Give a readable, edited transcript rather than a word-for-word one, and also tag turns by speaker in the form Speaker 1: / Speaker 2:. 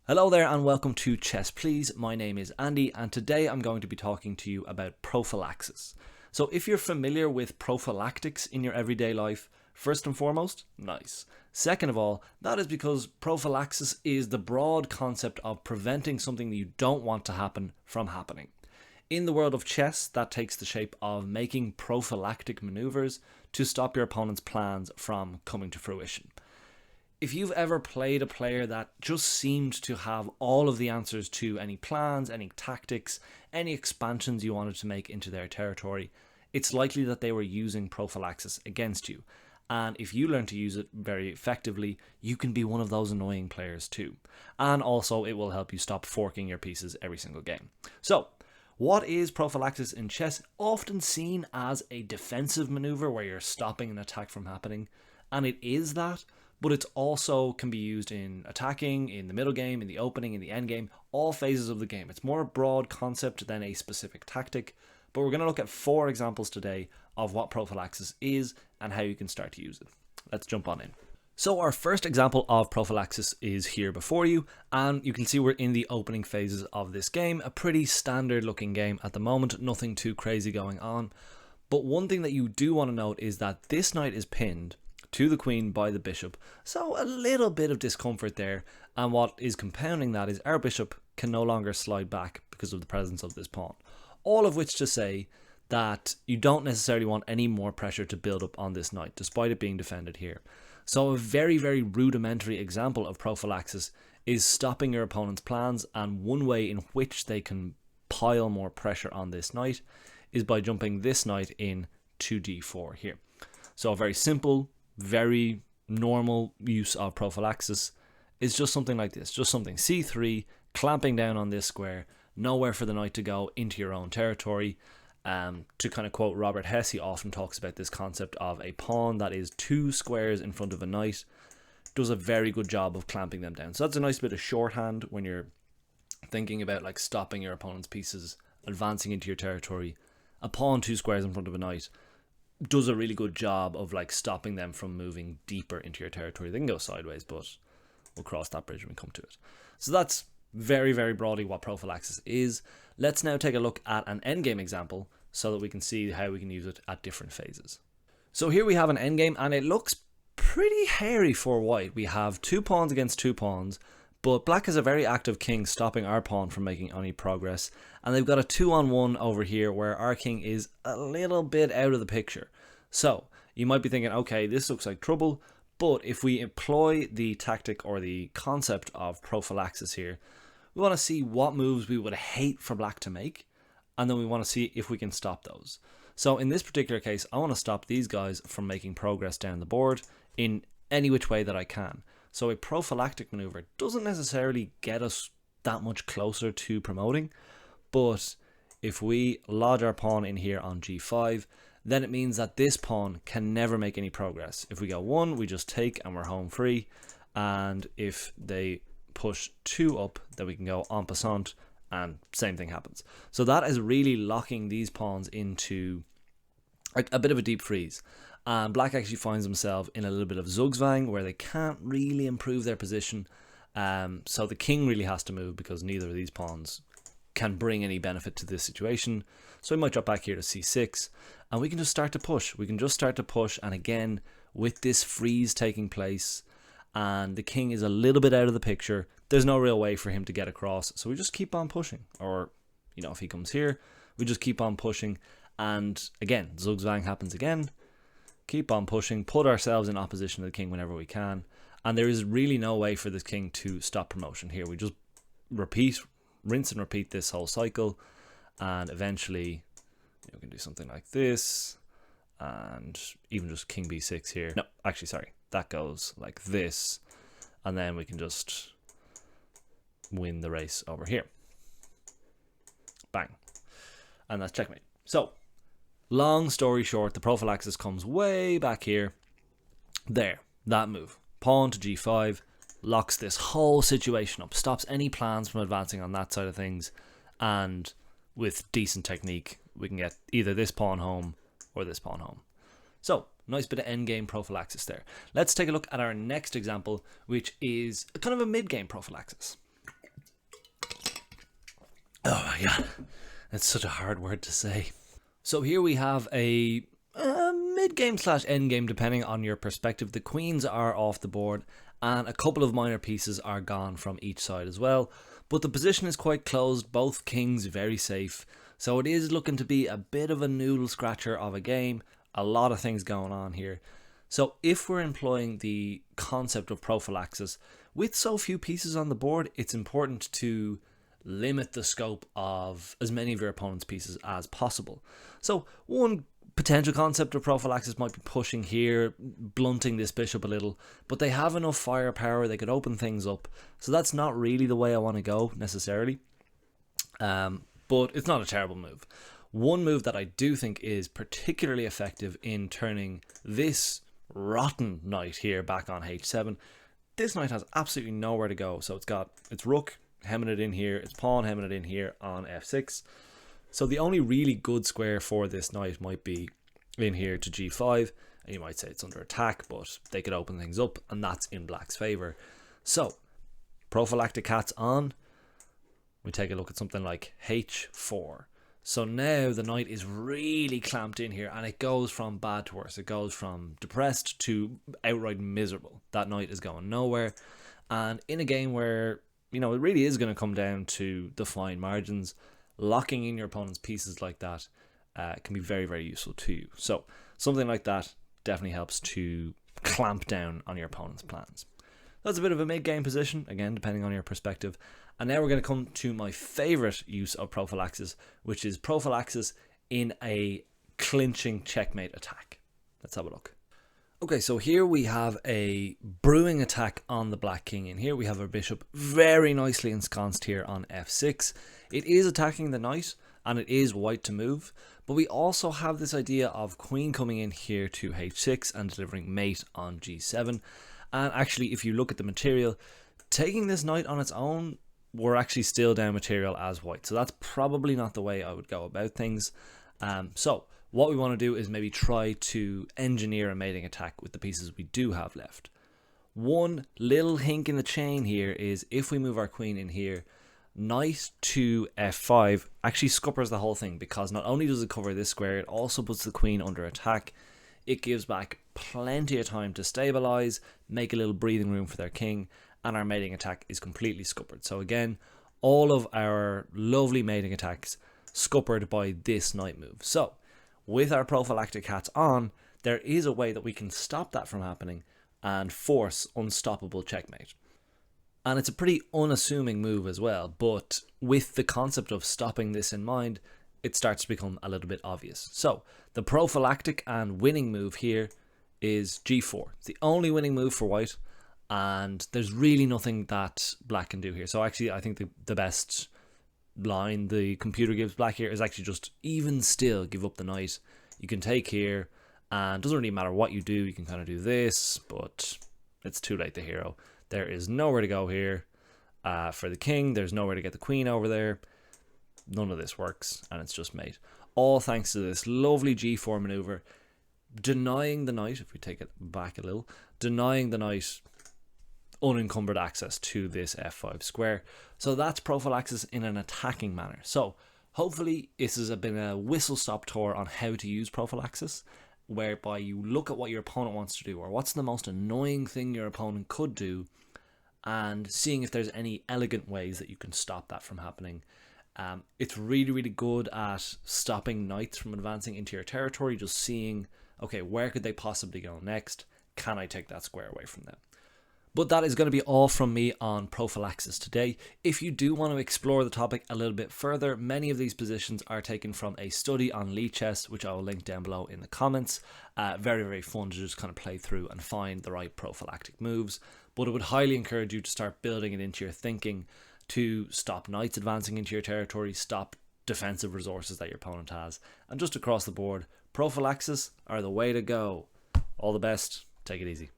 Speaker 1: Hello there and welcome to Chess Please. My name is Andy and today I'm going to be talking to you about prophylaxis. So if you're familiar with prophylactics in your everyday life, first and foremost, nice. Second of all, that is because prophylaxis is the broad concept of preventing something that you don't want to happen from happening. In the world of chess, that takes the shape of making prophylactic maneuvers to stop your opponent's plans from coming to fruition. If you've ever played a player that just seemed to have all of the answers to any plans, any tactics, any expansions you wanted to make into their territory, it's likely that they were using prophylaxis against you. And if you learn to use it very effectively, you can be one of those annoying players too. And also it will help you stop forking your pieces every single game. So, what is prophylaxis in chess? Often seen as a defensive maneuver where you're stopping an attack from happening. And it is that. But it also can be used in attacking, in the middle game, in the opening, in the end game, all phases of the game. It's more a broad concept than a specific tactic, but we're going to look at 4 examples today of what prophylaxis is and how you can start to use it. Let's jump on in. So our first example of prophylaxis is here before you, and you can see we're in the opening phases of this game. A pretty standard looking game at the moment, nothing too crazy going on. But one thing that you do want to note is that this knight is pinned to the queen by the bishop, so a little bit of discomfort there, and what is compounding that is our bishop can no longer slide back because of the presence of this pawn. All of which to say that you don't necessarily want any more pressure to build up on this knight, despite it being defended here. So a very, very rudimentary example of prophylaxis is stopping your opponent's plans, and one way in which they can pile more pressure on this knight is by jumping this knight in to d4 here. So a very simple, very normal use of prophylaxis is just something like this, just something c3, clamping down on this square, nowhere for the knight to go into your own territory. To kind of quote Robert Hess, he often talks about this concept of a pawn that is 2 squares in front of a knight, does a very good job of clamping them down. So that's a nice bit of shorthand when you're thinking about like stopping your opponent's pieces advancing into your territory. A pawn 2 squares in front of a knight does a really good job of like stopping them from moving deeper into your territory. They can go sideways, but we'll cross that bridge when we come to it. So that's very, very broadly what prophylaxis is. Let's now take a look at an endgame example so that we can see how we can use it at different phases. So here we have an endgame and it looks pretty hairy for white. We have 2 pawns against 2 pawns, but black has a very active king stopping our pawn from making any progress, and they've got a 2-on-1 over here where our king is a little bit out of the picture. So you might be thinking, okay, this looks like trouble, but if we employ the tactic or the concept of prophylaxis here, we want to see what moves we would hate for black to make, and then we want to see if we can stop those. So in this particular case, I want to stop these guys from making progress down the board in any which way that I can. So a prophylactic maneuver doesn't necessarily get us that much closer to promoting, but if we lodge our pawn in here on g5, then it means that this pawn can never make any progress. If we go 1, we just take and we're home free, and if they push 2 up, then we can go en passant and same thing happens. So that is really locking these pawns into a bit of a deep freeze. And black actually finds themselves in a little bit of zugzwang where they can't really improve their position. So the king really has to move because neither of these pawns can bring any benefit to this situation. So we might drop back here to c6 and we can just start to push. We can just start to push, and again, with this freeze taking place and the king is a little bit out of the picture, there's no real way for him to get across. So we just keep on pushing. Or, you know, if he comes here, we just keep on pushing. And again, zugzwang happens again. Keep on pushing, put ourselves in opposition to the king whenever we can, and there is really no way for this king to stop promotion here. We just rinse and repeat this whole cycle, and eventually we can do something like this, and even just king b6 here. No, actually, sorry, that goes like this, and then we can just win the race over here. Bang. And that's checkmate. So, long story short, the prophylaxis comes way back here. There, that move. Pawn to g5 locks this whole situation up, stops any plans from advancing on that side of things, and with decent technique, we can get either this pawn home or this pawn home. So, nice bit of endgame prophylaxis there. Let's take a look at our next example, which is kind of a mid-game prophylaxis. Oh my god, it's such a hard word to say. So here we have a mid-game slash end-game, depending on your perspective. The queens are off the board, and a couple of minor pieces are gone from each side as well. But the position is quite closed, both kings very safe. So it is looking to be a bit of a noodle scratcher of a game. A lot of things going on here. So if we're employing the concept of prophylaxis, with so few pieces on the board, it's important to limit the scope of as many of your opponent's pieces as possible. So one potential concept of prophylaxis might be pushing here, blunting this bishop a little, but they have enough firepower, they could open things up. So that's not really the way I want to go necessarily. But it's not a terrible move. One move that I do think is particularly effective in turning this rotten knight here back on h7. This knight has absolutely nowhere to go. So it's got its rook hemming it in here, its pawn hemming it in here on f6. So the only really good square for this knight might be in here to g5, and you might say it's under attack, but they could open things up, and that's in black's favor. So prophylactic cats on. We take a look at something like h4. So now the knight is really clamped in here, and it goes from bad to worse. It goes from depressed to outright miserable. That knight is going nowhere. And in a game where, you know, it really is going to come down to the fine margins, locking in your opponent's pieces like that can be very, very useful to you. So something like that definitely helps to clamp down on your opponent's plans. That's a bit of a mid-game position, again, depending on your perspective. And now we're going to come to my favourite use of prophylaxis, which is prophylaxis in a clinching checkmate attack. Let's have a look. Okay, so here we have a brewing attack on the black king, and here we have our bishop very nicely ensconced here on f6. It is attacking the knight, and it is white to move, but we also have this idea of queen coming in here to h6 and delivering mate on g7. And actually, if you look at the material, taking this knight on its own, we're actually still down material as white. So that's probably not the way I would go about things. So what we want to do is maybe try to engineer a mating attack with the pieces we do have left. One little hink in the chain here is if we move our queen in here, knight to f5 actually scuppers the whole thing, because not only does it cover this square, it also puts the queen under attack. It gives back plenty of time to stabilize, make a little breathing room for their king, and our mating attack is completely scuppered. So again, all of our lovely mating attacks scuppered by this knight move. So with our prophylactic hats on, there is a way that we can stop that from happening and force unstoppable checkmate. And it's a pretty unassuming move as well, but with the concept of stopping this in mind, it starts to become a little bit obvious. So the prophylactic and winning move here is g4. It's the only winning move for white, and there's really nothing that black can do here. So actually, I think the best line the computer gives black here is actually just even still give up the knight. You can take here, and it doesn't really matter what you do. You can kind of do this, but it's too late, the hero. There is nowhere to go here for the king. There's nowhere to get the queen over there. None of this works, and it's just mate. All thanks to this lovely g4 maneuver, denying the knight, if we take it back a little, denying the knight unencumbered access to this f5 square. So that's prophylaxis in an attacking manner. So hopefully this has been a whistle-stop tour on how to use prophylaxis, whereby you look at what your opponent wants to do, or what's the most annoying thing your opponent could do, and seeing if there's any elegant ways that you can stop that from happening. It's really, really good at stopping knights from advancing into your territory, just seeing, okay, where could they possibly go next? Can I take that square away from them? But that is going to be all from me on prophylaxis today. If you do want to explore the topic a little bit further, many of these positions are taken from a study on Lichess, which I will link down below in the comments. Very, very fun to just kind of play through and find the right prophylactic moves. But I would highly encourage you to start building it into your thinking to stop knights advancing into your territory, stop defensive resources that your opponent has, and just across the board, prophylaxis are the way to go. All the best. Take it easy.